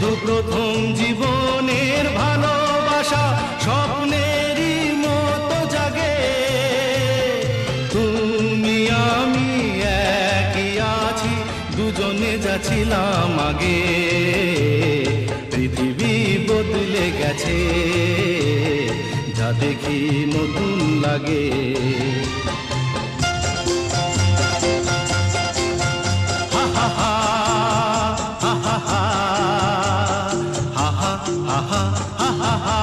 শুধু প্রথম জীবনের ভালোবাসা স্বপ্নেরই মতো জাগে। তুমি আমি একই আছি, দুজনে যাচ্ছিলাম আগে। পৃথিবী বদলে গেছে, যা দেখি নতুন লাগে। হা হা হা হা হা হা হা হা হা হা হা।